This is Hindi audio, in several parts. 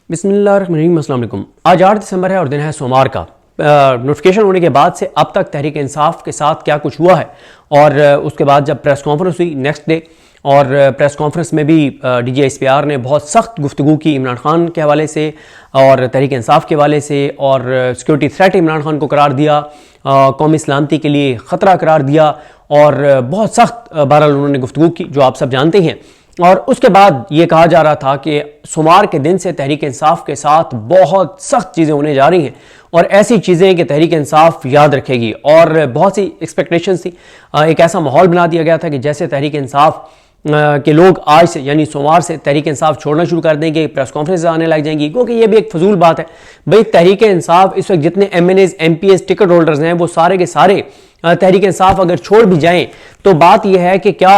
बिस्मिल्लाहिर्रहमानिर्रहीम। अस्सलाम वालेकुम। आज 8 दिसंबर है और दिन है सोमवार का। नोटिफिकेशन होने के बाद से अब तक तहरीक इंसाफ के साथ क्या कुछ हुआ है और उसके बाद जब प्रेस कॉन्फ्रेंस हुई नेक्स्ट डे और प्रेस कॉन्फ्रेंस में भी DGSPR ने बहुत सख्त गुफ्तगू की इमरान खान के हवाले से और तहरीक इंसाफ के हवाले से और सिक्योरिटी थ्रेट इमरान खान को करार दिया, कौमी सलामती के लिए ख़तरा करार दिया और बहुत सख्त बहरहाल उन्होंने गुफ्तगू की जो आप सब जानते हैं। और उसके बाद ये कहा जा रहा था कि सोमवार के दिन से तहरीक इंसाफ के साथ बहुत सख्त चीज़ें होने जा रही हैं और ऐसी चीज़ें कि तहरीक इंसाफ याद रखेगी और बहुत सी एक्सपेक्टेशंस थी। एक ऐसा माहौल बना दिया गया था कि जैसे तहरीक इंसाफ के लोग आज से यानी सोमवार से तहरीक इंसाफ छोड़ना शुरू कर देंगे, प्रेस कॉन्फ्रेंस आने लग जाएंगी, क्योंकि ये भी एक फजूल बात है भाई। तहरीक इंसाफ इस वक्त जितने MNAs MPs टिकट होल्डर्स हैं वो सारे के सारे तहरीक इंसाफ अगर छोड़ भी जाएं तो बात यह है कि क्या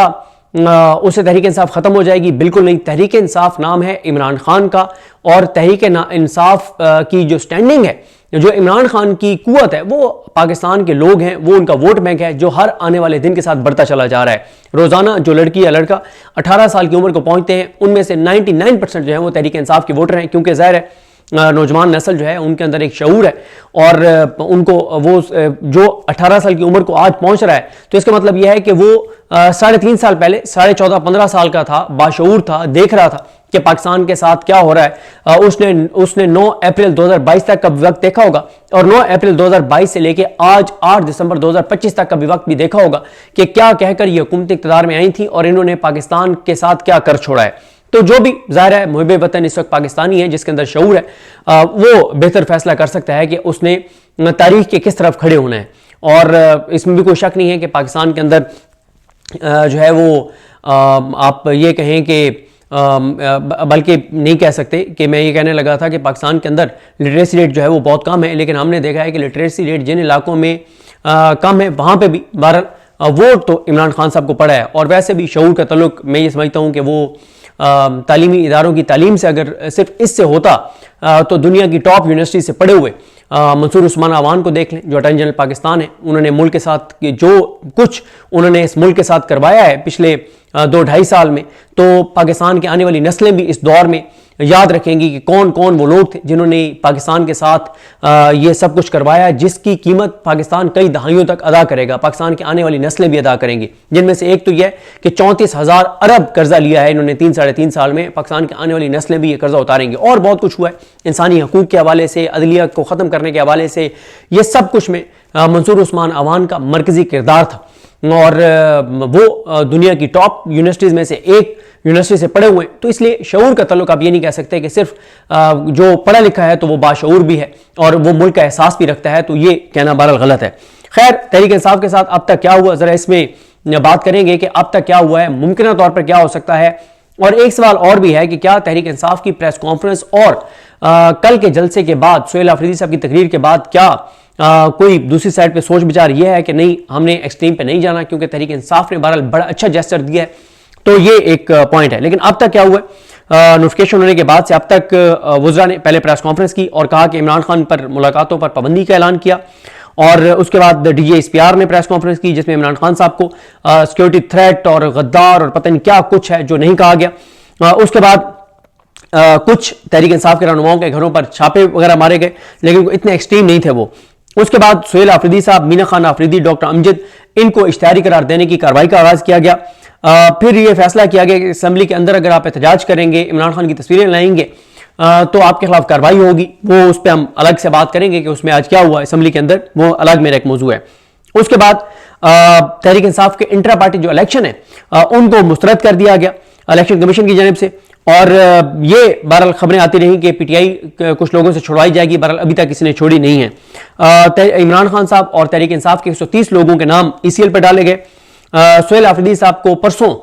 उससे तहरीक इंसाफ खत्म हो जाएगी? बिल्कुल नहीं। तहरीक इंसाफ नाम है इमरान खान का और तहरीक इंसाफ की जो स्टैंडिंग है, जो इमरान खान की कुव्वत है, वो पाकिस्तान के लोग हैं, वो उनका वोट बैंक है जो हर आने वाले दिन के साथ बढ़ता चला जा रहा है। रोजाना जो लड़की या लड़का 18 साल की उम्र को पहुंचते हैं उनमें से 99% जो है वो तहरीक इंसाफ के वोटर हैं, क्योंकि ज़ाहिर है नौजवान नस्ल जो है उनके अंदर एक शऊर है और उनको वो जो 18 साल की उम्र को आज पहुंच रहा है तो इसका मतलब यह है कि वो 3.5 साल पहले 14.5-15 साल का था, बाशऊर था, देख रहा था कि पाकिस्तान के साथ क्या हो रहा है। उसने 9 अप्रैल 2022 तक का वक्त देखा होगा और 9 अप्रैल 2022 से लेके आज 8 दिसंबर 2025 तक का भी वक्त भी देखा होगा कि क्या कहकर ये हुकूमत इक़्तिदार में आई थी और इन्होंने पाकिस्तान के साथ क्या कर छोड़ा है। तो जो भी ज़ाहिर है मुहिब वतन इस वक्त पाकिस्तानी है जिसके अंदर शऊर है, वो बेहतर फैसला कर सकता है कि उसने तारीख के किस तरफ खड़े होना है। और इसमें भी कोई शक नहीं है कि पाकिस्तान के अंदर जो है वो आप ये कहें कि बल्कि नहीं कह सकते कि मैं ये कहने लगा था कि पाकिस्तान के अंदर लिटरेसी रेट जो है वो बहुत कम है, लेकिन हमने देखा है कि लिटरेसी रेट जिन इलाकों में कम है वहाँ पे भी बहरहाल वोट तो इमरान खान साहब को पड़ा है। और वैसे भी शऊर का तल्लुक मैं ये समझता हूँ कि वो तालीमी इदारों की तालीम से अगर सिर्फ इससे होता तो दुनिया की टॉप यूनिवर्सिटी से पढ़े हुए मंसूर उस्मान अवान को देख लें जो अटॉर्नी जनरल पाकिस्तान है। उन्होंने मुल्क के साथ जो कुछ उन्होंने इस मुल्क के साथ करवाया है पिछले 2-2.5 साल में, तो पाकिस्तान की आने वाली नस्लें भी इस दौर में याद रखेंगी कि कौन कौन वो लोग थे जिन्होंने पाकिस्तान के साथ ये सब कुछ करवाया, जिसकी कीमत पाकिस्तान कई दहाइयों तक अदा करेगा, पाकिस्तान की आने वाली नस्लें भी अदा करेंगी। जिनमें से एक तो यह कि 34,000 अरब कर्जा लिया है इन्होंने 3-3.5 साल में, पाकिस्तान की आने वाली नस्लें भी ये कर्जा उतारेंगे। और बहुत कुछ हुआ है इंसानी हकूक के हवाले से, अदलिया को ख़त्म करने के हवाले से, ये सब कुछ में मंसूर उस्मान अवान का मरकजी किरदार था और वो दुनिया की टॉप यूनिवर्सिटीज़ में से एक यूनिवर्सिटी से पढ़े हुए हैं। तो इसलिए शऊर का तल्लुक आप ये नहीं कह सकते कि सिर्फ जो पढ़ा लिखा है तो वो बाशऊर भी है और वो मुल्क का एहसास भी रखता है, तो ये कहना बहरहाल गलत है। खैर, तहरीक इंसाफ के साथ अब तक क्या हुआ ज़रा इसमें बात करेंगे कि अब तक क्या हुआ है, मुमकिन तौर पर क्या हो सकता है। और एक सवाल और भी है कि क्या तहरीक इंसाफ की प्रेस कॉन्फ्रेंस और कल के जलसे के बाद सुहेल आफरीदी साहब की तकरीर के बाद क्या कोई दूसरी साइड पे सोच विचार यह है कि नहीं हमने एक्सट्रीम पे नहीं जाना, क्योंकि तहरीक इंसाफ ने बहरहाल बड़ा अच्छा जेस्चर दिया है, तो ये एक पॉइंट है। लेकिन अब तक क्या हुआ, नोटिफिकेशन होने के बाद से अब तक वज़रा ने पहले प्रेस कॉन्फ्रेंस की और कहा कि इमरान खान पर मुलाकातों पर पाबंदी का ऐलान किया और उसके बाद DGSPR ने प्रेस कॉन्फ्रेंस की जिसमें इमरान खान साहब को सिक्योरिटी थ्रेट और गद्दार और पता नहीं क्या कुछ है जो नहीं कहा गया। उसके बाद कुछ तहरीक इंसाफ के रहनुमाओं के घरों पर छापे वगैरह मारे गए, लेकिन इतने एक्सट्रीम नहीं थे वो। उसके बाद सुहेल आफरीदी साहब, मीना खान आफरीदी, डॉक्टर अमजद, इनको इश्तिहारी करार देने की कार्रवाई का आगाज किया गया। फिर यह फैसला किया गया कि असेंबली के अंदर अगर आप एहतजाज करेंगे, इमरान खान की तस्वीरें लाएंगे तो आपके खिलाफ कार्रवाई होगी। वो उस पर हम अलग से बात करेंगे कि उसमें आज क्या हुआ असेंबली के अंदर, वो अलग मेरा एक मौजू है। उसके बाद तहरीक इंसाफ के इंट्रा पार्टी जो इलेक्शन है उनको मुस्तरद कर दिया गया इलेक्शन कमीशन की जानिब से और ये बहरहाल खबरें आती रही कि PTI कुछ लोगों से छुड़वाई जाएगी, बहरहाल अभी तक किसी ने छोड़ी नहीं है। इमरान खान साहब और तहरीक इंसाफ के 130 लोगों के नाम ECL पर डाले गए। सुहेल आफरीदी साहब को परसों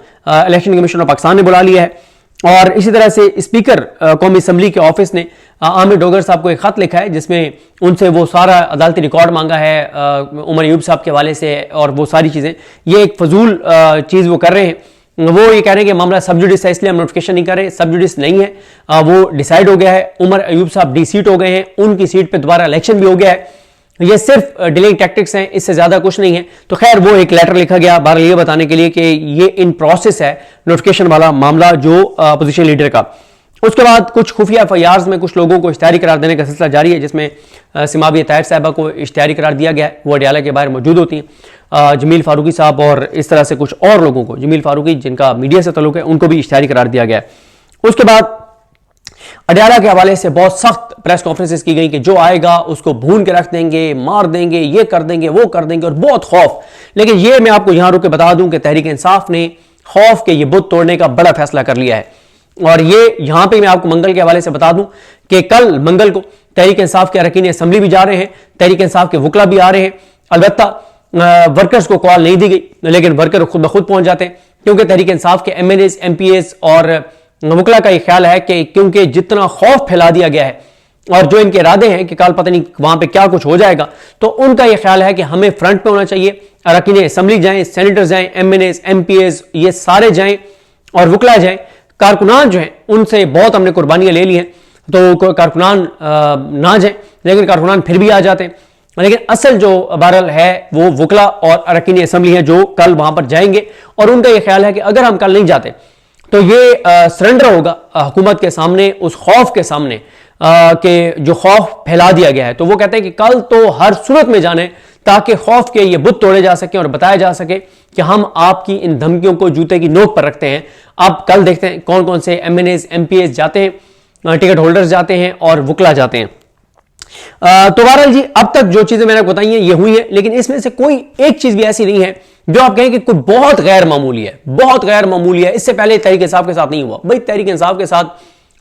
इलेक्शन कमीशन ऑफ पाकिस्तान ने बुला लिया है और इसी तरह से स्पीकर कौमी असम्बली के ऑफिस ने आमिर डोगर साहब को एक खत लिखा है जिसमें उनसे वो सारा अदालती रिकॉर्ड मांगा है उमर अयूब साहब के हवाले से और वो सारी चीज़ें। ये एक फजूल चीज़ वो कर रहे हैं, वो ये कह रहे हैं कि मामला सब जुडिस है इसलिए हम नोटिफिकेशन नहीं कर रहे। सब जुडिस नहीं है, वो डिसाइड हो गया है। उमर अयूब साहब डीसीट हो गए हैं, उनकी सीट पे दोबारा इलेक्शन भी हो गया है। ये सिर्फ डिलेइंग टैक्टिक्स हैं, इससे ज्यादा कुछ नहीं है। तो खैर वो एक लेटर लिखा गया बहरहाल ये बताने के लिए कि ये इन प्रोसेस है नोटिफिकेशन वाला मामला जो अपोजिशन लीडर का। उसके बाद कुछ खुफिया एफआईआर्स में कुछ लोगों को इश्तिहारी करार देने का सिलसिला जारी है, जिसमें सिमाविया ताहिर साहबा को इश्तिहारी करार दिया गया है, वो अडयाला के बाहर मौजूद होती हैं। जमील फारूकी साहब और इस तरह से कुछ और लोगों को, जमील फारूकी जिनका मीडिया से तल्लुक है, उनको भी इश्तिहारी करार दिया गया है। उसके बाद अडयाला के हवाले से बहुत सख्त प्रेस कॉन्फ्रेंसेस की गई कि जो आएगा उसको भून के रख देंगे, मार देंगे, ये कर देंगे, वो कर देंगे, और बहुत खौफ। लेकिन ये मैं आपको यहां रुक के बता दूं कि तहरीक इंसाफ ने खौफ के ये बुत तोड़ने का बड़ा फैसला कर लिया है। और ये यहां पे मैं आपको मंगल के हवाले से बता दूं कि कल मंगल को तहरीक इंसाफ के अरकान असेंबली भी जा रहे हैं, तहरीक इंसाफ के वकला भी आ रहे हैं। अलबत्ता वर्कर्स को कॉल नहीं दी गई, लेकिन वर्कर खुद ब खुद पहुंच जाते हैं, क्योंकि तहरीक इंसाफ के MNAs, MPAs और वकला का यह ख्याल है कि क्योंकि जितना खौफ फैला दिया गया है और जो इनके इरादे हैं कि कल पता नहीं वहां पे क्या कुछ हो जाएगा, तो उनका यह ख्याल है कि हमें फ्रंट पे होना चाहिए। अरकान असेंबली जाएं, सेनेटर जाएं, MNAs, MPAs ये सारे जाएं और वकला जाएं। कारकुनान जो हैं उनसे बहुत हमने कुर्बानियां ले ली हैं, तो कारकुनान ना जाएं, लेकिन कारकुनान फिर भी आ जाते हैं। लेकिन असल जो बहरहाल है वो वकला और अरकान असेंबली है जो कल वहां पर जाएंगे, और उनका यह ख्याल है कि अगर हम कल नहीं जाते तो ये सरेंडर होगा हुकूमत के सामने, उस खौफ के सामने कि जो खौफ फैला दिया गया है। तो वो कहते हैं कि कल तो हर सूरत में जाने, ताकि खौफ के ये बुत तोड़े जा सके और बताया जा सके कि हम आपकी इन धमकियों को जूते की नोक पर रखते हैं। अब कल देखते हैं कौन कौन से MNAs, MPAs जाते हैं, टिकट होल्डर्स जाते हैं और वकला जाते हैं। तो बहरहाल जी, अब तक जो चीजें मैंने बताई हैं ये हुई है, लेकिन इसमें से कोई एक चीज भी ऐसी नहीं है जो आप कहें कि कोई बहुत गैर मामूली है, बहुत गैर मामूली है, इससे पहले तहरीक इंसाफ के साथ नहीं हुआ। भाई तहरीक इंसाफ के साथ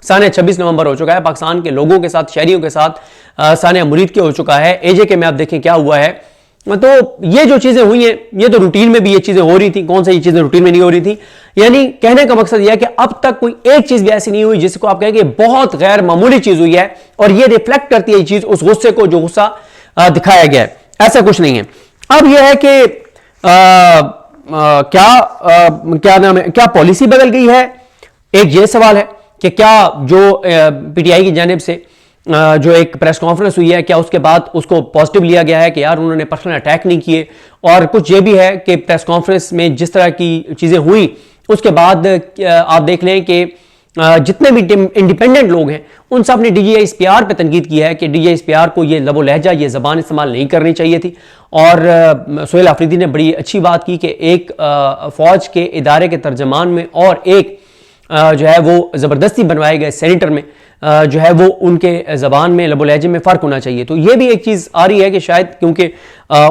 साने 26 नवंबर हो चुका है, पाकिस्तान के लोगों के साथ, शहरियों के साथ साने मुरीद के हो चुका है, AJ के में आप देखें क्या हुआ है। तो ये जो चीजें हुई हैं ये तो रूटीन में भी ये चीजें हो रही थी, कौन सी ये चीजें रूटीन में नहीं हो रही थी। यानी कहने का मकसद यह है कि अब तक कोई एक चीज भी ऐसी नहीं हुई जिसको आप कहें कि बहुत गैर मामूली चीज हुई है, और ये रिफ्लेक्ट करती है ये चीज उस गुस्से को जो गुस्सा दिखाया गया है। ऐसा कुछ नहीं है। अब यह है कि क्या नाम है, क्या पॉलिसी बदल गई है, एक ये सवाल है कि क्या जो PTI की जानिब से जो एक प्रेस कॉन्फ्रेंस हुई है, क्या उसके बाद उसको पॉजिटिव लिया गया है कि यार उन्होंने पर्सनल अटैक नहीं किए। और कुछ ये भी है कि प्रेस कॉन्फ्रेंस में जिस तरह की चीजें हुई उसके बाद आप देख लें कि जितने भी इंडिपेंडेंट लोग हैं उन सब ने DGI-SPR पे तनकीद की है कि DGI-SPR को ये लबो लहजा, ये जबान इस्तेमाल नहीं करनी चाहिए थी। और सोहेल आफरीदी ने बड़ी अच्छी बात की कि एक फौज के इदारे के तर्जमान में और एक जो है वो ज़बरदस्ती बनवाए गए सेनेटर में जो है वो उनके ज़बान में लबो लहजे में फ़र्क होना चाहिए। तो ये भी एक चीज़ आ रही है कि शायद क्योंकि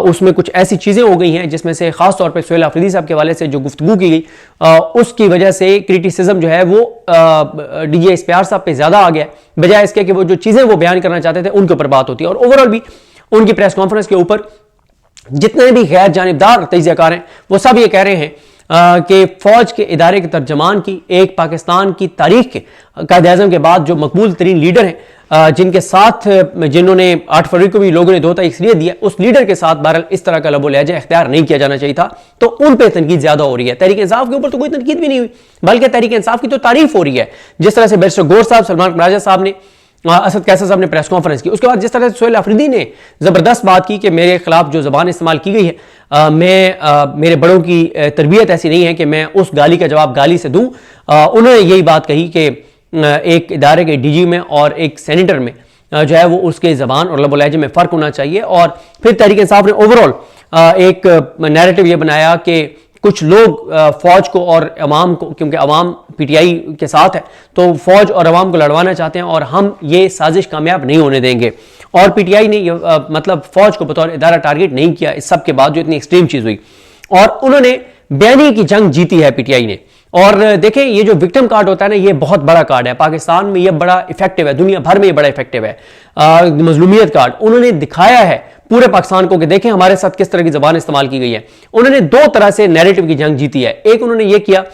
उसमें कुछ ऐसी चीज़ें हो गई हैं जिसमें से ख़ास तौर पे सोहेल आफरीदी साहब के हवाले से जो गुफ्तगू की गई उसकी वजह से क्रिटिसिज्म जो है वो DGI-SPR साहब पे ज़्यादा आ गया, बजाय इसके कि वो जो चीज़ें वो बयान करना चाहते थे उनके ऊपर बात होती है। और ओवरऑल भी उनकी प्रेस कॉन्फ्रेंस के ऊपर जितने भी गैर जानिबदार तजियाकार हैं वो सब ये कह रहे हैं कि फौज के इदारे के तर्जमान की एक पाकिस्तान की तारीख के कायद-ए-आज़म के बाद जो मकबूल तरीन लीडर हैं, जिनके साथ जिन्होंने 8 फरवरी को भी लोगों ने 2 तस्रीर दिया, उस लीडर के साथ बहरहाल इस तरह का लबो लहजा इख्तियार नहीं किया जाना चाहिए था। तो उन पर तनकीद ज्यादा हो रही है। तहरीक इंसाफ के ऊपर तो कोई तनकीद भी नहीं हुई, बल्कि तहरीक इंसाफ की तो तारीफ हो रही है। जिस तरह से बैरिस्टर गौर साहब, सलमान राजा साहब ने, असद कैसर साहब ने प्रेस कॉन्फ्रेंस की, उसके बाद जिस तरह से सोहेल आफरीदी ने जबरदस्त बात की कि मेरे खिलाफ जो जबान इस्तेमाल की गई है, मेरे बड़ों की तरबियत ऐसी नहीं है कि मैं उस गाली का जवाब गाली से दूं। उन्होंने यही बात कही कि एक इदारे के DG में और एक सेनेटर में जो है वो उसके जबान और लबो लहजे में फ़र्क होना चाहिए। और फिर तहरीक इंसाफ ने ओवरऑल एक नैरेटिव ये बनाया कि कुछ लोग फौज को और अवाम को, क्योंकि अवाम PTI के साथ है तो फौज और अवाम को लड़वाना चाहते हैं और हम ये साजिश कामयाब नहीं होने देंगे। और PTI ने मतलब फौज को बतौर इदारा टारगेट नहीं किया इस सब के बाद जो इतनी एक्सट्रीम चीज हुई, और उन्होंने बयानी की जंग जीती है PTI ने। और देखें ये जो विक्टिम कार्ड होता है ना, ये बहुत बड़ा कार्ड है पाकिस्तान में, ये बड़ा इफेक्टिव है, दुनिया भर में ये बड़ा इफेक्टिव है। मजलूमियत कार्ड उन्होंने दिखाया है पूरे पाकिस्तान को कि देखें हमारे साथ किस तरह की जबान इस्तेमाल की गई है। उन्होंने 2 तरह से नैरेटिव की जंग जीती है। एक उन्होंने ये किया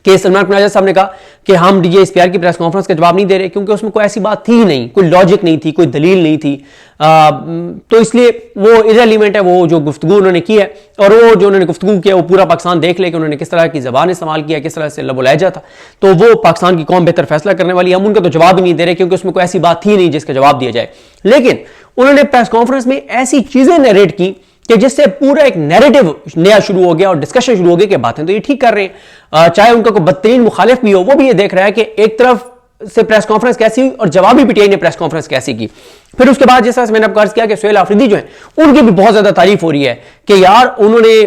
कि सलमान राजा साहब ने कहा कि हम DGI-SPR की प्रेस कॉन्फ्रेंस का जवाब नहीं दे रहे क्योंकि उसमें कोई ऐसी बात थी ही नहीं, कोई लॉजिक नहीं थी, कोई दलील नहीं थी, तो इसलिए वो इररिलेवेंट है वो जो गुफ्तगू उन्होंने की है। और वो जो उन्होंने गुफ्तगू किया वो पूरा पाकिस्तान देख ले कि उन्होंने किस तरह की जबान इस्तेमाल किया, किस तरह से लबो लहजा था। तो वो पाकिस्तान की कौम बेहतर फैसला करने वाली है, हम उनका तो जवाब ही नहीं दे रहे क्योंकि उसमें कोई ऐसी बात थी नहीं जिसका जवाब दिया जाए। लेकिन उन्होंने प्रेस कॉन्फ्रेंस में ऐसी चीजें नरेट की कि जिससे पूरा एक नैरेटिव नया शुरू हो गया और डिस्कशन शुरू हो गई कि बातें तो ये ठीक कर रहे हैं। चाहे उनका कोई बदतरीन मुखालिफ भी हो, वो भी ये देख रहा है कि एक तरफ से प्रेस कॉन्फ्रेंस कैसी हुई और जवाबी पीटीआई ने प्रेस कॉन्फ्रेंस कैसी की। फिर उसके बाद जिस तरह से मैंने आपको अर्ज किया कि सुहेल आफरीदी जो है उनकी भी बहुत ज्यादा तारीफ हो रही है कि यार उन्होंने,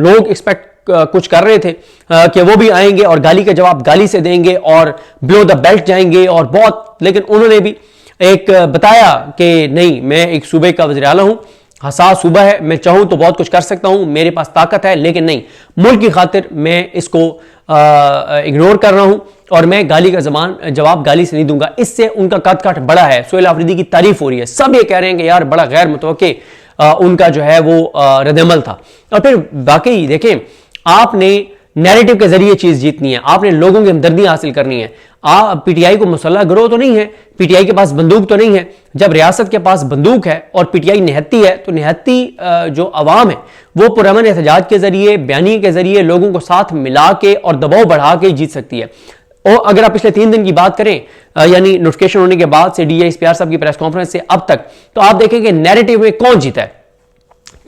लोग एक्सपेक्ट कुछ कर रहे थे कि वो भी आएंगे और गाली का जवाब गाली से देंगे और बिलो द बेल्ट जाएंगे और बहुत, लेकिन उन्होंने भी एक बताया कि नहीं, मैं एक सूबे का वज़ीर आला हूं, हसास सूबा है, मैं चाहूं तो बहुत कुछ कर सकता हूं, मेरे पास ताकत है, लेकिन नहीं, मुल्क की खातिर मैं इसको इग्नोर कर रहा हूं और मैं गाली का जवाब गाली से नहीं दूंगा। इससे उनका कद काठ बड़ा है। सुहेल आफरीदी की तारीफ हो रही है, सब ये कह रहे हैं कि यार बड़ा गैर मुतवक्के उनका जो है वो रद्दअमल था। और फिर बाकी देखें, आपने नैरेटिव के जरिए चीज जीतनी है, आपने लोगों की हमदर्दी हासिल करनी है। पीटीआई को मुसल्लह गिरोह तो नहीं है, पीटीआई के पास बंदूक तो नहीं है। जब रियासत के पास बंदूक है और पीटीआई निहत्ती है, तो निहत्ती जो अवाम है वो पुरअमन एहतजाज के जरिए, बयानी के जरिए लोगों को साथ मिला के और दबाव बढ़ा के जीत सकती है। और अगर आप पिछले 3 दिन की बात करें, यानी नोटिफिकेशन होने के बाद से डीजीपीआर साहब की प्रेस कॉन्फ्रेंस से अब तक, तो आप देखेंगे नैरेटिव में कौन जीता है,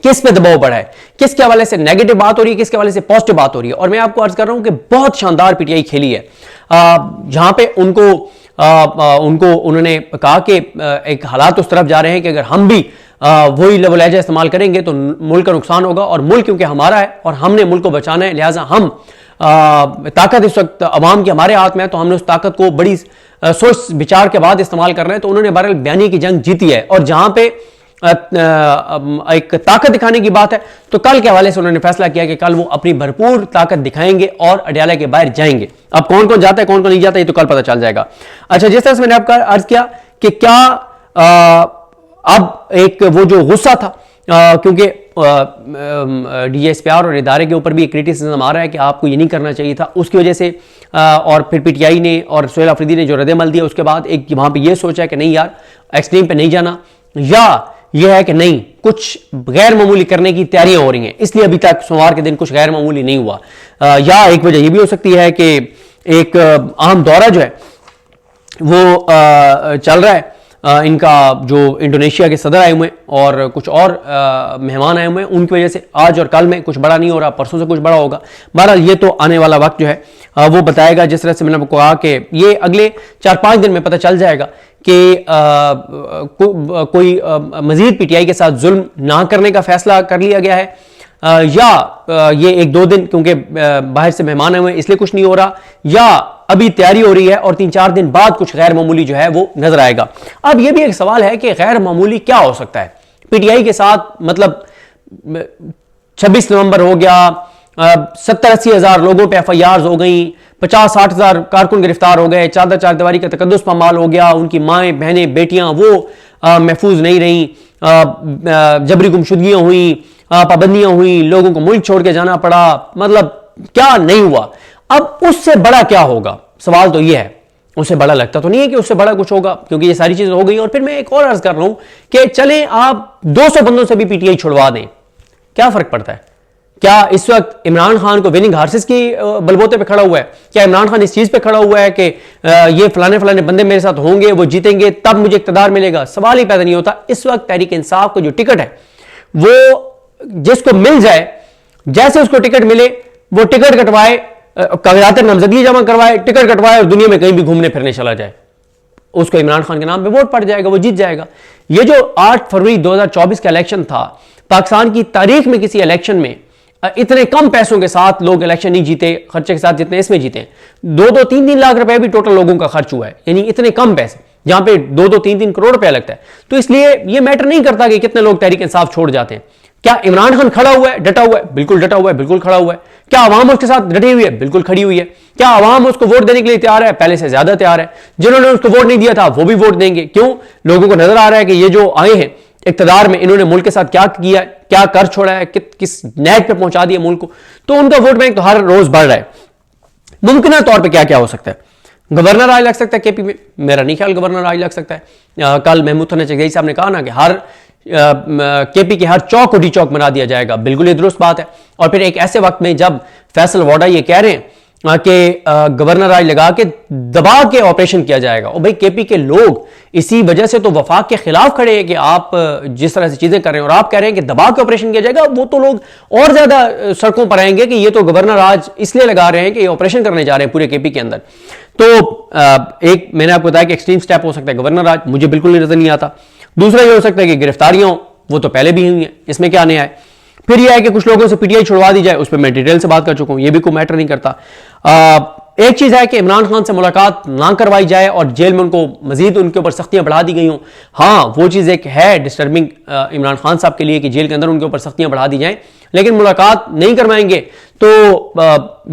किस पे दबाव बढ़ा है, किसके हवाले से नेगेटिव बात हो रही है, किसके हवाले से पॉजिटिव बात हो रही है। और मैं आपको अर्ज कर रहा हूं कि बहुत शानदार पीटीआई खेली है, जहां पे उन्होंने कहा कि एक हालात उस तरफ जा रहे हैं कि अगर हम भी वही लहजा इस्तेमाल करेंगे तो मुल्क का नुकसान होगा, और मुल्क क्योंकि हमारा है और हमने मुल्क को बचाना है, लिहाजा हम ताकत इस वक्त अवाम के हमारे हाथ में है, तो हमने उस ताकत को बड़ी सोच विचार के बाद इस्तेमाल करना है। तो उन्होंने बहरहाल बयानी की जंग जीती है। और जहां पे एक ताकत दिखाने की बात है, तो कल के हवाले से उन्होंने फैसला किया कि कल वो अपनी भरपूर ताकत दिखाएंगे और अडयाला के बाहर जाएंगे। अब कौन कौन जाता है कौन कौन नहीं जाता, ये तो कल पता चल जाएगा। अच्छा, जिस तरह से मैंने आपका अर्ज किया कि क्या अब एक वो जो गुस्सा था, क्योंकि डीजीपीआर और इदारे के ऊपर भी एक क्रिटिसिज्म आ रहा है कि आपको ये नहीं करना चाहिए था, उसकी वजह से और फिर पीटीआई ने और सुहेल आफरीदी ने जो रद्दअमल दिया, उसके बाद एक वहां पे ये सोचा कि नहीं यार एक्सट्रीम पे नहीं जाना, या यह है कि नहीं कुछ गैर मामूली करने की तैयारियां हो रही हैं, इसलिए अभी तक सोमवार के दिन कुछ गैर मामूली नहीं हुआ। या एक वजह यह भी हो सकती है कि एक अहम दौरा जो है वो चल रहा है, इनका जो इंडोनेशिया के सदर आए हुए हैं और कुछ और मेहमान आए हुए हैं, उनकी वजह से आज और कल में कुछ बड़ा नहीं हो रहा, परसों से कुछ बड़ा होगा। बहरहाल ये तो आने वाला वक्त जो है वो बताएगा। जिस तरह से मैंने आपको कहा कि ये अगले 4-5 दिन में पता चल जाएगा कि कोई मजीद पीटीआई के साथ जुल्म ना करने का फैसला कर लिया गया है, या ये 1-2 दिन क्योंकि बाहर से मेहमान आए हुए इसलिए कुछ नहीं हो रहा, या अभी तैयारी हो रही है और 3-4 दिन बाद कुछ गैर मामूली जो है वो नजर आएगा। अब ये भी एक सवाल है कि गैर मामूली क्या हो सकता है पीटीआई के साथ। मतलब 26 नवंबर हो गया, 70-80 हजार लोगों पे एफआईआर हो गई, 50-60 हजार कारकुन गिरफ्तार हो गए, चादर चारदीवारी का तकद्दुस पामाल हो गया, उनकी माएँ बहनें बेटियां वो महफूज नहीं रहीं, जबरी गुमशुदगियां हुई, पाबंदियां हुई, लोगों को मुल्क छोड़ के जाना पड़ा, मतलब क्या नहीं हुआ। अब उससे बड़ा क्या होगा, सवाल तो यह है। उससे बड़ा लगता तो नहीं है कि उससे बड़ा कुछ होगा, क्योंकि ये सारी चीजें हो गई। और फिर मैं एक और अर्ज कर रहा हूं कि चलें आप 200 बंदों से भी पीटीआई छुड़वा दें, क्या फर्क पड़ता है? क्या इस वक्त इमरान खान को विनिंग हार्सेस की बलबोते पे खड़ा हुआ है? क्या इमरान खान इस चीज पे खड़ा हुआ है कि ये फलाने फलाने बंदे मेरे साथ होंगे, वो जीतेंगे, तब मुझे इक्तदार मिलेगा? सवाल ही पैदा नहीं होता। इस वक्त तहरीक इंसाफ का जो टिकट है वो जिसको मिल जाए, जैसे उसको टिकट मिले वो टिकट कटवाए, कागजात नामजदगी जमा करवाए, टिकट कटवाए और दुनिया में कहीं भी घूमने फिरने चला जाए, उसको इमरान खान के नाम पे वोट पड़ जाएगा, वो जीत जाएगा। ये जो 8 फरवरी 2024 का इलेक्शन था, पाकिस्तान की तारीख में किसी इलेक्शन में इतने कम पैसों के साथ लोग इलेक्शन नहीं जीते, खर्चे के साथ जितने इसमें जीते। 2-2, 3-3 लाख रुपए भी टोटल लोगों का खर्च हुआ है, यानी इतने कम पैसे जहां पे 2-2, 3-3 करोड़ रुपया लगता है। तो इसलिए यह मैटर नहीं करता कि कितने लोग तहरीक इंसाफ छोड़ जाते हैं। क्या इमरान खान खड़ा हुआ है, डटा हुआ है? बिल्कुल डटा हुआ है, बिल्कुल खड़ा हुआ है। क्या आवाम उसके साथ डटी हुई है? बिल्कुल खड़ी हुई है। क्या आवाम उसको वोट देने के लिए तैयार है? पहले से ज्यादा तैयार है। जिन्होंने उसको वोट नहीं दिया था वो भी वोट देंगे। क्यों? लोगों को नजर आ रहा है कि ये जो आए हैं इक्तदार में, इन्होंने मुल्क के साथ क्या किया, क्या कर छोड़ा है, किस नैक पे पहुंचा दिया मुल्क को, तो उनका वोट बैंक तो हर रोज बढ़ रहा है। मुमकिन तौर पर क्या क्या हो सकता है? गवर्नर आज लग सकता है केपी में, मेरा नहीं ख्याल गवर्नर आज लग सकता है। कल महमूद चगई साहब ने कहा ना कि हर केपी के हर चौक को डी चौक बना दिया जाएगा, बिल्कुल ये दुरुस्त बात है। और फिर एक ऐसे वक्त में जब फैसल वाडा ये कह रहे हैं के गवर्नर राज लगा के दबा के ऑपरेशन किया जाएगा। और भाई केपी के लोग इसी वजह से तो वफाक के खिलाफ खड़े हैं कि आप जिस तरह से चीजें कर रहे हैं और आप कह रहे हैं कि दबा के ऑपरेशन किया जाएगा, वो तो लोग और ज्यादा सड़कों पर आएंगे कि ये तो गवर्नर राज इसलिए लगा रहे हैं कि ये ऑपरेशन करने जा रहे हैं पूरे केपी के अंदर। तो एक मैंने आपको बताया कि एक्सट्रीम स्टेप हो सकता है गवर्नर राज, मुझे बिल्कुल नजर नहीं आता। दूसरा ये हो सकता है कि गिरफ्तारियां, वो तो पहले भी हुई हैं, इसमें क्या नया है। फिर यह है कि कुछ लोगों से पीटीआई छुड़वा दी जाए, उस पर मैं डिटेल से बात कर चुका हूं, ये भी कोई मैटर नहीं करता। एक चीज है कि इमरान खान से मुलाकात ना करवाई जाए और जेल में उनको मजीद उनके ऊपर सख्तियां बढ़ा दी गई हों। हाँ, वो चीज एक है डिस्टर्बिंग इमरान खान साहब के लिए कि जेल के अंदर उनके ऊपर सख्तियां बढ़ा दी जाएं, लेकिन मुलाकात नहीं करवाएंगे तो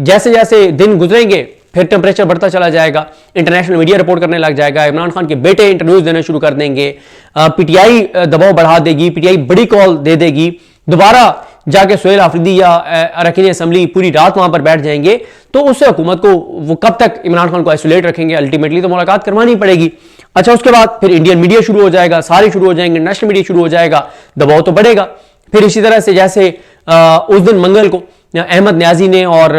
जैसे जैसे दिन गुजरेंगे फिर टेम्परेचर बढ़ता चला जाएगा, इंटरनेशनल मीडिया रिपोर्ट करने लग जाएगा, इमरान खान के बेटे इंटरव्यूज देने शुरू कर देंगे, पीटीआई दबाव बढ़ा देगी, पीटीआई बड़ी कॉल दे देगी, दोबारा जाके सुहेल आफरीदी या अरकान असेंबली पूरी रात वहां पर बैठ जाएंगे। तो उससे हुकूमत को वो कब तक इमरान खान को आइसोलेट रखेंगे, अल्टीमेटली तो मुलाकात करवानी पड़ेगी। अच्छा, उसके बाद फिर इंडियन मीडिया शुरू हो जाएगा, सारे शुरू हो जाएंगे, नेशनल मीडिया शुरू हो जाएगा, दबाव तो बढ़ेगा। फिर इसी तरह से जैसे उस दिन मंगल को अहमद न्याजी ने और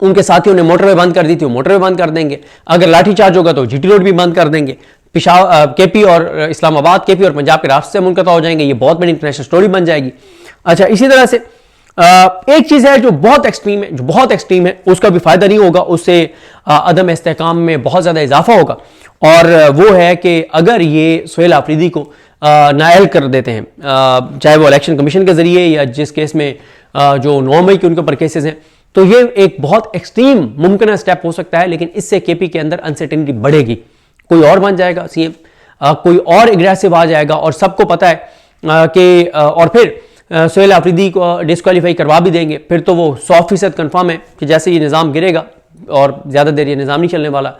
उनके साथियों ने मोटरवे बंद कर दी थी, वो मोटरवे बंद कर देंगे। अगर लाठीचार्ज होगा तो जीटी रोड भी बंद कर देंगे। केपी और इस्लामाबाद, केपी और पंजाब के रास्ते से मुनक़ता हो जाएंगे। ये बहुत बड़ी इंटरनेशनल स्टोरी बन जाएगी। अच्छा, इसी तरह से एक चीज है जो बहुत एक्सट्रीम है, उसका भी फायदा नहीं होगा, उससे अदम इस्तेहकाम में बहुत ज्यादा इजाफा होगा। और वो है कि अगर ये सुहेल आफरीदी को नाअहल कर देते हैं, चाहे वो इलेक्शन कमीशन के जरिए या जिस केस में जो 9 मई के उनके ऊपर केसेस हैं, तो ये एक बहुत एक्सट्रीम मुमकिन स्टेप हो सकता है। लेकिन इससे केपी के अंदर अनसर्टेनिटी बढ़ेगी, कोई और बन जाएगा सीएम, कोई और एग्रेसिव आ जाएगा और सबको पता है कि और फिर सुहेल आफरीदी को डिस्क्वालीफाई करवा भी देंगे। फिर तो वो 100% कन्फर्म है कि जैसे ये निज़ाम गिरेगा और ज़्यादा देर ये निज़ाम नहीं चलने वाला,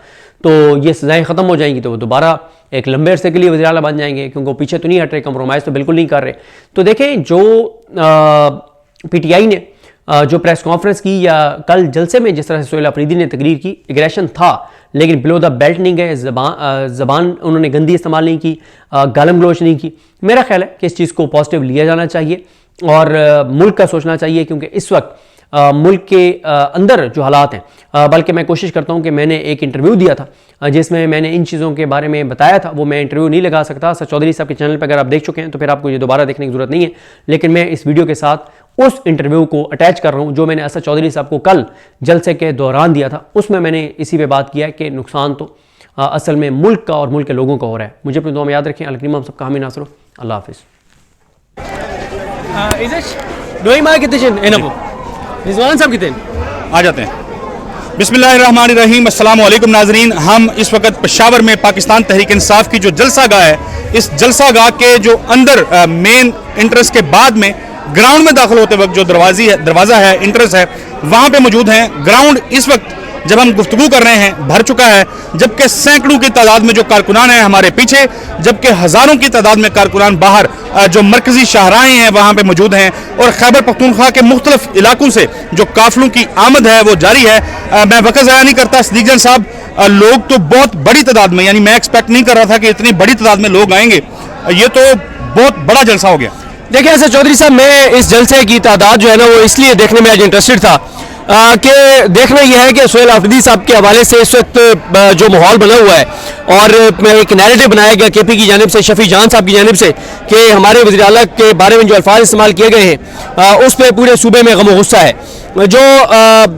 तो ये सजाएं ख़त्म हो जाएंगी, तो वो दोबारा एक लंबे अरसे के लिए वज़ीर आला बन जाएंगे, क्योंकि वो पीछे तो नहीं हट रहे, कंप्रोमाइज़ तो बिल्कुल नहीं कर रहे। तो देखें, जो पीटीआई ने जो प्रेस कॉन्फ्रेंस की या कल जलसे में जिस तरह से सुहेल आफरीदी ने तकरीर की, एग्रेशन था लेकिन बिलो द बेल्ट नहीं गए, जबान उन्होंने गंदी इस्तेमाल नहीं की, गालम गलोच नहीं की। मेरा ख्याल है कि इस चीज़ को पॉजिटिव लिया जाना चाहिए और मुल्क का सोचना चाहिए, क्योंकि इस वक्त मुल्क के अंदर जो हालात हैं, बल्कि मैं कोशिश करता हूं कि मैंने एक इंटरव्यू दिया था जिसमें मैंने इन चीज़ों के बारे में बताया था, वो मैं इंटरव्यू नहीं लगा सकता। असद चौधरी साहब के चैनल पर अगर आप देख चुके हैं तो फिर आपको ये दोबारा देखने की जरूरत नहीं है, लेकिन मैं इस वीडियो के साथ उस इंटरव्यू को अटैच कर रहा हूं जो मैंने असद चौधरी साहब को कल जलसे के दौरान दिया था। उसमें मैंने इसी पे बात किया कि नुकसान तो असल में मुल्क का और मुल्क के लोगों का हो रहा है। मुझे अपनी दुआ में याद रखें। अल-करीम हम सबका हामी नासर हो। अल्लाह हाफिज़। रिजवान साहब कितने आ जाते हैं। बिस्मिल्लाहिर्रहमानिर्रहीम। अस्सलाम वालेकुम नाजरीन। हम इस वक्त पेशावर में पाकिस्तान तहरीक इंसाफ की जो जलसा गाह है, इस जलसा गाह के जो अंदर मेन इंट्रेंस के बाद में ग्राउंड में दाखिल होते वक्त जो दरवाज़ा है, इंट्रेंस है, वहाँ पे मौजूद हैं। ग्राउंड इस वक्त जब हम गुफ्तगू कर रहे हैं भर चुका है, जबकि सैकड़ों की तादाद में जो कारकुनान हैं हमारे पीछे, जबकि हज़ारों की तादाद में कारकुनान बाहर जो मरकजी शाहराएँ हैं वहाँ पे मौजूद हैं। और खैबर पख्तूनख्वा के मुख्तलिफ इलाकों से जो काफिलों की आमद है वो जारी है। मैं वक्त ज़ाया नहीं करता। सदीक जन साहब, लोग तो बहुत बड़ी तादाद में, यानी मैं एक्सपेक्ट नहीं कर रहा था कि इतनी बड़ी तादाद में लोग आएंगे। ये तो बहुत बड़ा जलसा हो गया। देखिए असद चौधरी साहब, मैं इस जलसे की तादाद जो है ना वो इसलिए देखने में आज इंटरेस्टेड था कि देखना यह है कि सुहेल आफरीदी साहब के हवाले से इस वक्त जो माहौल बना हुआ है और एक नैरेटिव बनाया गया केपी की जानिब से, शफी जान साहब की जानिब से, कि हमारे वज़ीर आला के बारे में जो अल्फाज इस्तेमाल किए गए हैं उस पर पूरे सूबे में गम गुस्सा है। जो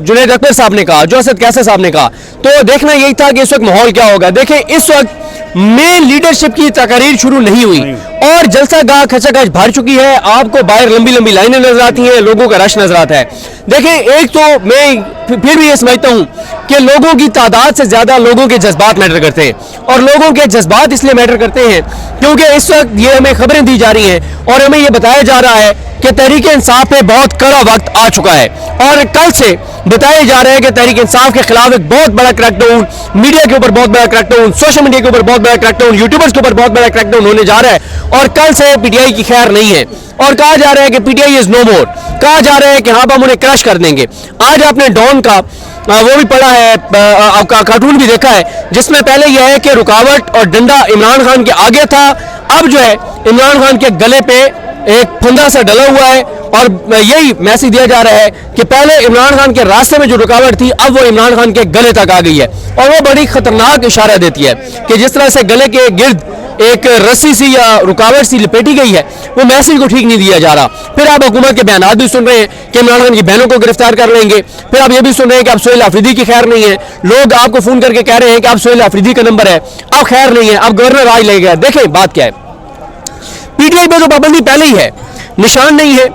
जुनैद अकबर साहब ने कहा, जो असद कैसर साहब ने कहा, तो देखना यही था कि इस वक्त माहौल क्या होगा। देखें, इस वक्त मेन लीडरशिप की तकरीर शुरू नहीं हुई और जलसा गाह खचाखच भर चुकी है। आपको बाहर लंबी लंबी लाइनें नजर आती हैं, लोगों का रश नजर आता है। देखें, एक तो मैं फिर भी ये समझता हूं कि लोगों की तादाद से ज्यादा लोगों के जज्बात मैटर करते हैं, और लोगों के जज्बात इसलिए मैटर करते हैं क्योंकि इस वक्त ये हमें खबरें दी जा रही हैं और हमें यह बताया जा रहा है कि तहरीक इंसाफ पे बहुत कड़ा वक्त आ चुका है। और कल से बताया जा रहा है कि तहरीक इंसाफ के खिलाफ एक बहुत बड़ा क्रैकडाउन, मीडिया के ऊपर बहुत बड़ा क्रैकडाउन, सोशल मीडिया के ऊपर बहुत बड़ा क्रैकडाउन, यूट्यूबर्स के ऊपर बहुत बड़ा क्रैकडाउन होने जा रहा है। और कल से पीटीआई की खैर नहीं है और कहा जा रहा है कि पीटीआई इज नो मोर, कहा जा रहा है कि हाँ हम उन्हें क्रश कर देंगे। आज आपने डॉन का वो भी पढ़ा है, आपका कार्टून भी देखा है, जिसमें पहले यह है कि रुकावट और डंडा इमरान खान के आगे था, अब जो है इमरान खान के गले पे एक फंदा सा डला हुआ है और यही मैसेज दिया जा रहा है कि पहले इमरान खान के रास्ते में जो रुकावट थी अब वो इमरान खान के गले तक आ गई है, और वो बड़ी खतरनाक इशारा देती है कि जिस तरह से गले के गिर्द एक रस्सी सी या रुकावट सी लपेटी गई है, वो मैसेज को ठीक नहीं दिया जा रहा। फिर आप हुकूमत के बयान भी सुन रहे हैं कि इमरान खान की बहनों को गिरफ्तार कर लेंगे, फिर आप ये भी सुन रहे हैं कि अब सोहेल आफरीदी की खैर नहीं है, लोग आपको फोन करके कह रहे हैं कि अब सोहेल आफरीदी का नंबर है, अब खैर नहीं है, अब गवर्नर राज ले गया। देखें बात क्या है, पीटीआई पे तो पाबंदी पहले ही है, निशान नहीं है,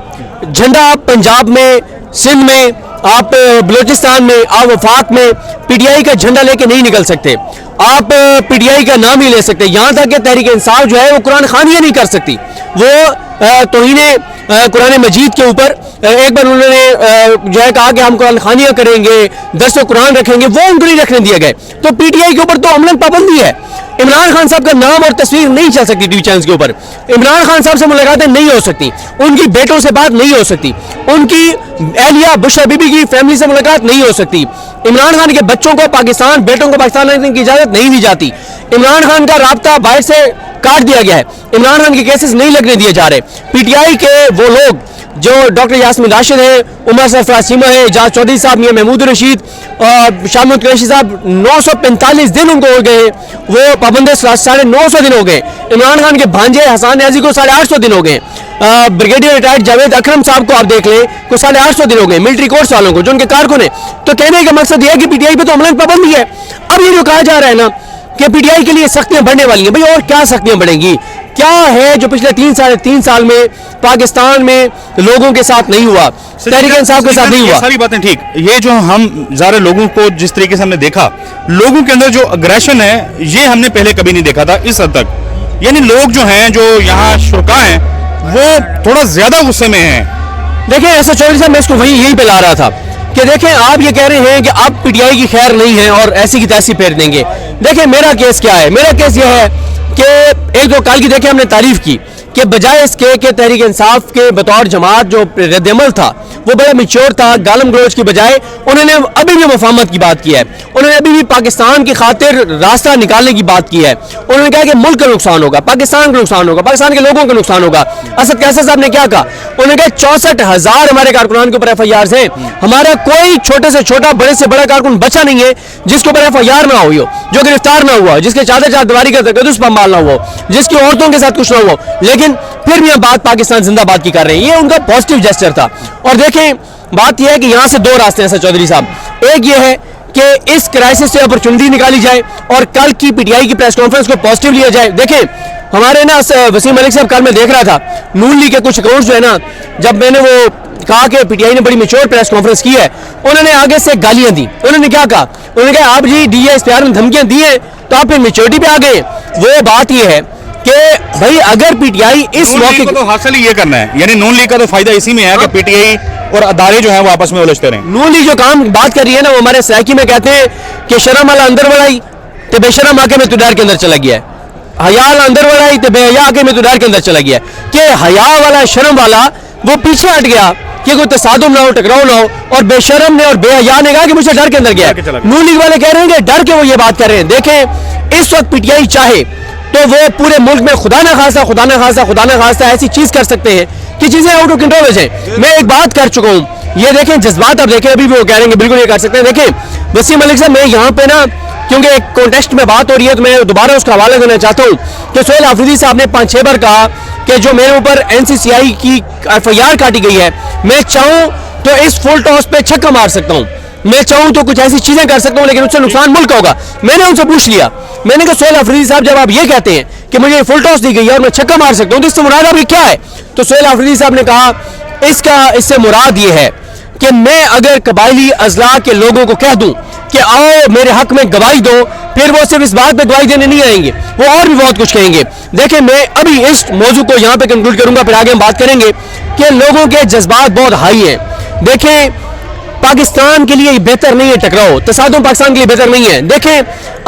झंडा आप पंजाब में, सिंध में, आप बलूचिस्तान में, आप वफाक में पीटीआई का झंडा लेके नहीं निकल सकते, आप पीटीआई का नाम ही ले सकते। यहाँ तक कि तहरीक इंसाफ जो है वो कुरान खानियाँ नहीं कर सकती, वो तौहीने कुरान मजीद के ऊपर एक बार उन्होंने जो है कहा कि हम कुरान खानियाँ करेंगे, दर्स कुरान रखेंगे, वो उनको नहीं रखने दिए गए। तो पीटीआई के ऊपर तो अमलन पाबंदी है। इमरान खान साहब का नाम और तस्वीर नहीं चल सकती टीवी चैनल्स के ऊपर, इमरान खान साहब से मुलाकातें नहीं हो सकती, उनकी बेटों से बात नहीं हो सकती, उनकी एहलिया बुशरा बीबी की फैमिली से मुलाकात नहीं हो सकती, इमरान खान के बच्चों को पाकिस्तान, बेटों को पाकिस्तान आने की इजाजत नहीं दी जाती, इमरान खान का राब्ता बाहर से काट दिया गया है, इमरान खान के केसेस नहीं लगने दिए जा रहे। पीटीआई के वो लोग जो डॉक्टर यास्मीन राशिद है, उमर सरफराज चीमा है, एजाज चौधरी साहब, मियां महमूद रशीद और शाह महमूद कुरैशी साहब, 945 दिन उनको हो गए, वो पाबंद 950 दिन हो गए। इमरान खान के भांजे हसन न्याजी को 850 दिन हो गए। ब्रिगेडियर रिटायर्ड जावेद अकरम साहब को आप देख लें को 850 दिन हो गए, मिलिट्री कोर्स वालों को जो उनके कारकुन है। तो कहने का मकसद यह है कि पीटीआई पे तो अमलन पाबंदी है। अब ये जो कहा जा रहा है ना कि पीटीआई के लिए सख्तियां बढ़ने वाली हैं, भाई और क्या सख्तियां बढ़ेंगी? क्या है जो पिछले 3 साल में पाकिस्तान में लोगों के साथ नहीं हुआ, तहरीक इंसाफ के साथ नहीं हुआ? सारी बातें ठीक, ये जो हम ज़्यादा लोगों को जिस तरीके से हमने देखा, लोगों के अंदर जो अग्रेशन है ये हमने पहले कभी नहीं देखा था इस हद तक। यानी लोग जो हैं, जो यहाँ शुरा हैं, वो थोड़ा ज्यादा गुस्से में हैं। देखिए ऐसा चौधरी साहब, मैं इसको वहीं यहीं पे ला रहा था कि देखें आप ये कह रहे हैं कि अब पीटीआई की खैर नहीं है और ऐसी की तैसी फेर देंगे। देखिए मेरा केस क्या है, मेरा केस यह है कि एक दो कल की देखिए हमने तारीफ की कि बजाय इसके कि तहरीक इंसाफ के बतौर जमात जो रद्दमल था वो बड़ा मिच्योर था, गालम गलोच की बजाय उन्होंने अभी भी मुफाहमत की बात की है, उन्होंने अभी भी पाकिस्तान की खातिर रास्ता निकालने की बात की है। उन्होंने कहा कि मुल्क का नुकसान होगा, पाकिस्तान का नुकसान होगा, पाकिस्तान के लोगों का नुकसान होगा। असद कैसर साहब ने क्या कहा, उन्होंने कहा 64,000 हमारे कारकुनान के ऊपर FIR हैं, हमारा कोई छोटे से छोटा बड़े से बड़ा कारकुन बचा नहीं है जिसके ऊपर FIR ना हुई हो, जो गिरफ्तार ना हुआ, जिसके चादर दीवारी का तकद्दुस पामाल ना हुआ, जिसकी औरतों के साथ कुछ ना हुआ। लेकिन फिर भी हम बात पाकिस्तान जिंदाबाद की कर रहे हैं, ये उनका पॉजिटिव जेस्चर था। और देखें बात यह है कि यहां से दो रास्ते हैं सर चौधरी साहब, एक ये है कि इस क्राइसिस से अपॉर्चुनिटी निकाली जाए और कल की पीटीआई की प्रेस कॉन्फ्रेंस को पॉजिटिव लिया जाए। देखें हमारे ना वसीम मलिक साहब कल मैं देख रहा था, नून लीग के कुछ अकाउंट्स जो है ना, जब मैंने वो कहा कि पीटीआई ने बड़ी मैच्योर प्रेस कॉन्फ्रेंस की है, उन्होंने आगे से गालियां दी। उन्होंने क्या कहा, उन्होंने कहा आप जी DSPR में धमकियां दी हैं तो आप फिर मैच्योरिटी पे आ गए। वो बात ये है कि भाई अगर पीटीआई इस मौके को तो हासिल ही ये करना है, यानी नून लीग का तो फायदा इसी में है कि पीटीआई और अदारे जो हैं वो आपस में उलझते रहें। नून लीग जो काम बात कर रही है ना, वो हमारे सराकी में कहते हैं कि शर्म वाला अंदर बढ़ाई तो बेशरम आके में तुडार के अंदर चला गया है, हया अंदर बढ़ाई तो बेहया आके में तुडार के अंदर चला गया है। कि हया वाला शर्म वाला वो पीछे हट गया कि कोई तसादुम ना हो, टकराव ना हो, और बेशरम ने और बेहया ने कहा कि मुझे डर के अंदर गया। नून लीग वाले कह रहे हैं कि डर के वो ये बात कर रहे हैं। देखें इस वक्त पीटीआई चाहे तो वो पूरे मुल्क में खुदा ना खासा ऐसी चीज कर सकते हैं कि चीजें आउट ऑफ कंट्रोल हो जाए। मैं एक बात कर चुका हूँ, ये देखें जज्बात आप देखें, अभी भी वो कह रहे हैं बिल्कुल ये कर सकते हैं। देखें वसीम मलिक साहब, मैं यहाँ पे ना क्योंकि एक कॉन्टेक्स्ट में बात हो रही है तो मैं दोबारा उसका हवाला देना चाहता हूँ कि सोहेल आफरीदी साहब ने 5-6 बार कहा कि जो मेरे ऊपर NCCI की FIR काटी गई है, मैं चाहूँ तो इस फुल टॉस पे छक्का मार सकता हूँ, मैं चाहूँ तो कुछ ऐसी चीजें कर सकता हूँ, लेकिन उससे नुकसान मुल्क का होगा। मैंने उनसे पूछ लिया, मैंने कहा सोहेल आफरीदी साहब जब आप ये कहते हैं कि मुझे फुल टॉस दी गई है और मैं छक्का मार सकता हूँ तो इससे मुराद आपकी क्या है? तो सोहेल आफरीदी साहब ने कहा इससे मुराद ये है कि मैं अगर कबायली अजला के लोगों को कह दूं कि आओ मेरे हक में गवाही दो, फिर वो सिर्फ इस बात पे गवाही देने नहीं आएंगे, वो और भी बहुत कुछ कहेंगे। देखिए मैं अभी इस मौजू को यहाँ पे कंक्लूड करूंगा, फिर आगे हम बात करेंगे कि लोगों के जज्बात बहुत हाई हैं। देखें पाकिस्तान के लिए बेहतर नहीं है टकराव, तसादुम पाकिस्तान के लिए बेहतर नहीं है। देखें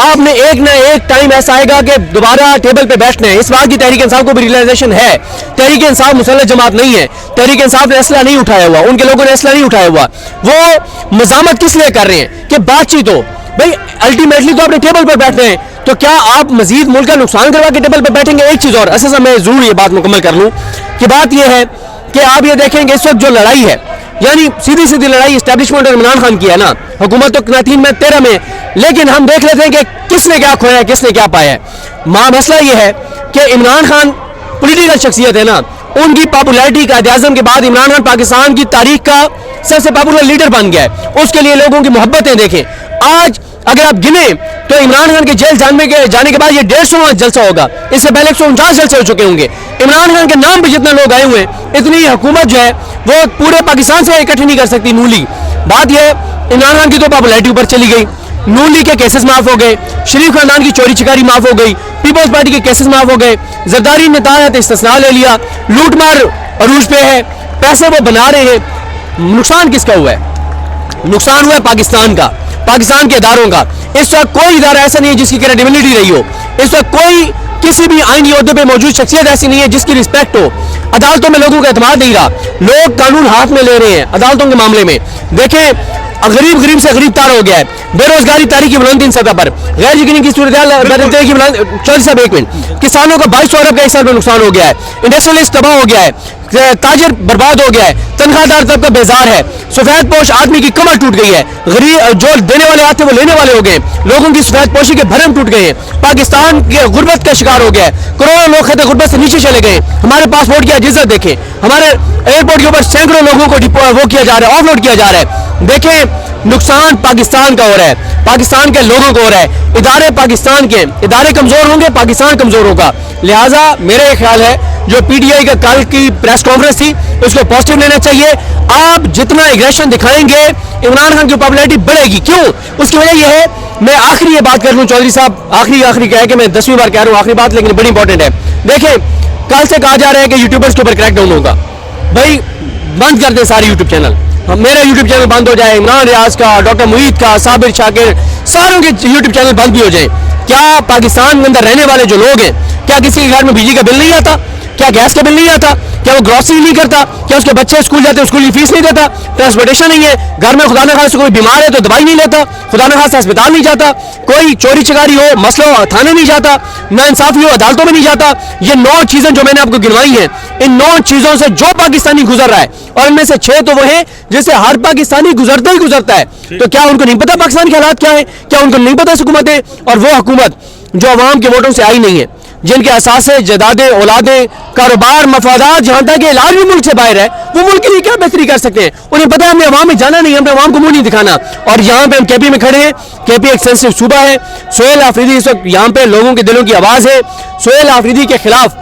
आपने एक ना एक टाइम ऐसा आएगा कि दोबारा टेबल पे बैठना है। इस बात की तहरीक इंसाफ को भी रियलाइजेशन है, तहरीक इंसाफ मुसल्लह जमात नहीं है, तहरीक इंसाफ ने असला नहीं उठाया हुआ, उनके लोगों ने असला नहीं उठाया हुआ। वो मजामत किस लिए कर रहे हैं कि बातचीत हो, भाई अल्टीमेटली तो आपने टेबल पर बैठना है, तो क्या आप मजीद मुल्क का नुकसान करवा के टेबल पर बैठेंगे? एक चीज और मैं जरूर ये बात मुकम्मल कर लूं कि बात यह है कि आप ये देखेंगे इस वक्त जो लड़ाई है, यानी सीधी सीधी लड़ाई इस्टेब्लिशमेंट और इमरान खान की है ना, हुकूमत तो ना 3 में 13 में, लेकिन हम देख लेते हैं कि किसने क्या खोया है, किसने क्या पाया है। मसला ये है कि इमरान खान पॉलिटिकल शख्सियत है ना, उनकी पॉपुलैरिटी का आज़म के बाद इमरान खान पाकिस्तान की तारीख का सबसे पॉपुलर लीडर बन गया है। उसके लिए लोगों की मोहब्बतें देखें। आज अगर आप गिने तो इमरान खान के जेल जाने के बाद ये 150वां जलसा होगा। इससे पहले 149 जलसे हो चुके होंगे। इमरान खान के नाम पे जितने लोग आए हुए हैं, इतनी हुकूमत जो है वो पूरे पाकिस्तान से इकट्ठी नहीं कर सकती नून लीग। बात यह है इमरान खान की तो पॉपुलैरिटी ऊपर चली गई, नून लीग के केसेस माफ हो गए, शरीफ खानदान की चोरी चिकारी माफ हो गई, पीपल्स पार्टी के केसेस माफ हो गए, जरदारी ने तायत इस्तिस्ना ले लिया, लूटमार अरूज पे है, पैसे वो बना रहे हैं। नुकसान किसका हुआ है? नुकसान हुआ है पाकिस्तान का, पाकिस्तान के इदारों का। इस वक्त कोई इदारा ऐसा नहीं है जिसकी क्रेडिबिलिटी रही हो। इस वक्त कोई किसी भी आईनी ओहदे पे मौजूद शख्सियत ऐसी नहीं है जिसकी रिस्पेक्ट हो। अदालतों में लोगों का एतमाद नहीं रहा, लोग कानून हाथ में ले रहे हैं अदालतों के मामले में। देखें गरीब गरीब से गरीब तार हो गया है, बेरोजगारी तारीख की बुलंदी सतह पर, गैर यकीनी की सूरत चौधरी साहब एक मिनट, किसानों का 2200 अरब का एक साल में नुकसान हो गया है, इंडस्ट्रियलिस्ट तबाह हो गया है, ताजर बर्बाद हो गया है, तनख्वाहदार तबका बेजार है, सफेद पोश आदमी की कमर टूट गई है, गरीब जो देने वाले आते वो लेने वाले हो गए, लोगों की सफेद पोशी के भरम टूट गए हैं, पाकिस्तान के गुर्बत का शिकार हो गया है, करोड़ों लोग खत गुर्बत से नीचे चले गए। हमारे पासपोर्ट की अजीजत देखें, हमारे एयरपोर्ट के ऊपर सैकड़ों लोगों को वो किया जा रहा है, ऑफलोड किया जा रहा है। देखें नुकसान पाकिस्तान का हो रहा है, पाकिस्तान के लोगों को हो रहा है। इदारे पाकिस्तान के इदारे कमजोर होंगे, पाकिस्तान कमजोर होगा। लिहाजा मेरा ख्याल है जो पीटीआई का कल की प्रेस कॉन्फ्रेंस थी उसको पॉजिटिव लेना चाहिए। आप जितना एग्रेशन दिखाएंगे इमरान खान की पॉपुलैरिटी बढ़ेगी। क्यों? उसकी वजह यह है, मैं आखिरी ये बात कर लूं चौधरी साहब, आखिरी कह के मैं 10वीं बार कह रहा हूं आखिरी बात, लेकिन बड़ी इंपॉर्टेंट है। देखें कल से कहा जा रहा है कि यूट्यूबर्स के ऊपर क्रैकडाउन होगा। भाई बंद कर दे सारे यूट्यूब चैनल, मेरा यूट्यूब चैनल बंद हो जाए, इमरान रियाज का, डॉक्टर मुईद का, साबिर शाकिर, सारों के यूट्यूब चैनल बंद भी हो जाए। क्या पाकिस्तान के अंदर रहने वाले जो लोग हैं, क्या किसी के घर में बिजली का बिल नहीं आता? क्या गैस का बिल नहीं आता? क्या वो ग्रोसरी नहीं करता? क्या उसके बच्चे स्कूल जाते हैं स्कूल की फीस नहीं देता? ट्रांसपोर्टेशन नहीं है, घर में खुदा न खास्ता कोई बीमार है तो दवाई नहीं लेता, खुदा न खास्ता अस्पताल नहीं जाता, कोई चोरी चकारी हो मसला हो थाने नहीं जाता, ना इंसाफी हो अदालतों में नहीं जाता। ये 9 चीजें जो मैंने आपको गिनवाई हैं, इन 9 चीजों से जो पाकिस्तानी गुजर रहा है, और इनमें से 6 तो वो हैं जिससे हर पाकिस्तानी गुजरता ही गुजरता है। तो क्या उनको नहीं पता पाकिस्तान के हालात क्या है? क्या उनको नहीं पता हुकूमत है? और वो हुकूमत जो अवाम के वोटों से आई नहीं है, जिनके असासे जदादे औलादे कारोबार मफादात जहां तक इलाज भी मुल्क से बाहर है, वो मुल्क के लिए क्या बेहतरी कर सकते हैं? उन्हें पता है हमें अवाम में जाना नहीं, हमें अवाम को मुंह नहीं दिखाना। और यहाँ पे हम केपी में खड़े हैं, केपी एक सेंसिटिव सूबा है। सोहेल आफरीदी इस वक्त यहाँ पे लोगों के दिलों की आवाज है। सोहेल आफरीदी के खिलाफ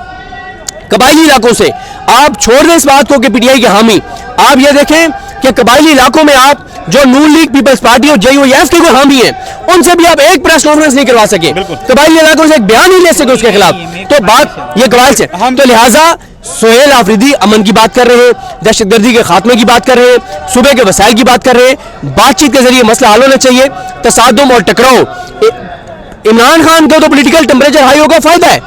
कबायली इलाकों से आप छोड़ दें इस बात को कि पीटीआई के हामी, आप ये देखें कि कबायली इलाकों में आप जो नून लीग पीपल्स पार्टी और जेयूएफ के कोई हामी हैं, उनसे भी आप एक प्रेस कॉन्फ्रेंस नहीं करवा सके, कबायली इलाकों से एक बयान नहीं ले सके उसके खिलाफ। तो बात ये कबाइल से, तो लिहाजा सोहेल आफरीदी अमन की बात कर रहे हैं, दहशतगर्दी के खात्मे की बात कर रहे हैं, सूबे के वसाइल की बात कर रहे हैं, बातचीत के जरिए मसला हल होना चाहिए। तसादुम और टकराव, इमरान खान को तो पोलिटिकल टेम्परेचर हाई होगा, फायदा है,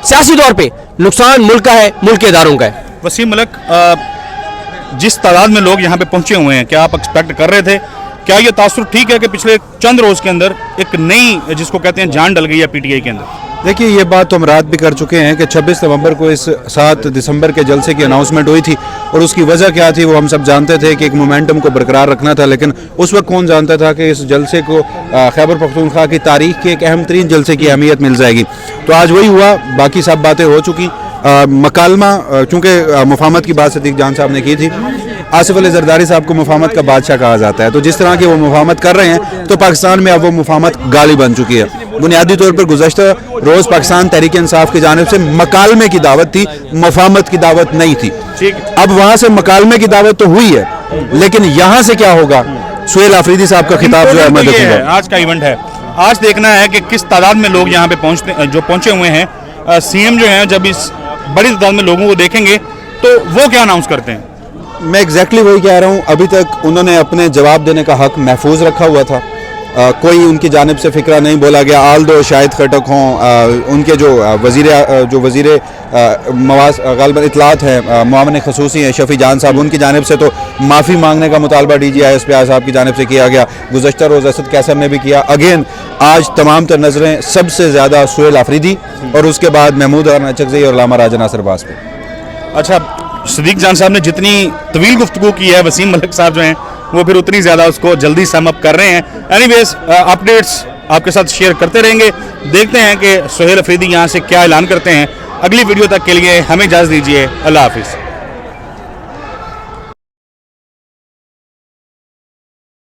सियासी तौर पर नुकसान मुल्क का है, मुल्क के इदारों का है। वसीम मलिक, जिस तादाद में लोग यहाँ पे पहुंचे हुए हैं, क्या आप एक्सपेक्ट कर रहे थे? क्या ये तासुर ठीक है कि पिछले चंद रोज के अंदर एक नई जिसको कहते हैं जान डल गई है पीटीआई के अंदर? देखिए ये बात तो हम रात भी कर चुके हैं कि 26 नवंबर को इस 7 दिसंबर के जलसे की अनाउंसमेंट हुई थी, और उसकी वजह क्या थी वो हम सब जानते थे कि एक मोमेंटम को बरकरार रखना था। लेकिन उस वक्त कौन जानता था कि इस जलसे को खैबर पख्तूनख्वा की तारीख के एक अहम तरीन जलसे की अहमियत मिल जाएगी। तो आज वही हुआ, बाकी सब बातें हो चुकी। मकालमा, चूँकि मुफाहमत की बात सदीक जान साहब ने की थी, आसिफ अली जरदारी साहब को मुफाहमत का बादशाह कहा जाता है। तो जिस तरह की वो मुफाहमत कर रहे हैं, तो पाकिस्तान में अब वो मुफाहमत गाली बन चुकी है। बुनियादी तौर पर गुज़श्ता रोज़ पाकिस्तान तहरीक इंसाफ की जानिब से मकालमे की दावत थी, मुफाहमत की दावत नहीं थी। अब वहाँ से मकालमे की दावत तो हुई है, लेकिन यहाँ से क्या होगा? सोहेल आफरीदी साहब का खिताब जो है आज का इवेंट है, आज देखना है कि किस तादाद में लोग यहाँ पे पहुँचे हुए हैं। सीएम जो है जब इस बड़ी तादाद में लोगों को देखेंगे तो वो क्या अनाउंस करते हैं? मैं एग्जैक्टली वही कह रहा हूँ। अभी तक उन्होंने अपने जवाब देने का हक महफूज रखा हुआ था, कोई उनकी जानिब से फिक्रा नहीं बोला गया। आल दो शाहिद खटक हों, उनके जो वज़ीर मवास ग़ालिबन इतलात हैं, मुआवन खसूसी हैं शफ़ी जान साहब, उनकी जानिब से तो माफ़ी मांगने का मुतालबा DGI SPI साहब की जानिब से किया गया। गुज़श्ता रोज़ असद कैसर ने भी किया। अगेन आज तमाम तर नज़रें सबसे ज़्यादा सोहेल आफरीदी और उसके बाद महमूद अरन अचकज़ई और लामा राजा नासिर अब्बास पे। अच्छा, सदीक जान साहब ने जितनी तवील गुफ्तगू की है, वसीम मलिक साहब जो हैं वो फिर उतनी ज़्यादा उसको जल्दी सम अप कर रहे हैं। एनीवेज अपडेट्स आपके साथ शेयर करते रहेंगे। देखते हैं कि सोहेल अफरीदी यहाँ से क्या ऐलान करते हैं। अगली वीडियो तक के लिए हमें इजाज़त दीजिए। अल्लाह हाफिज़।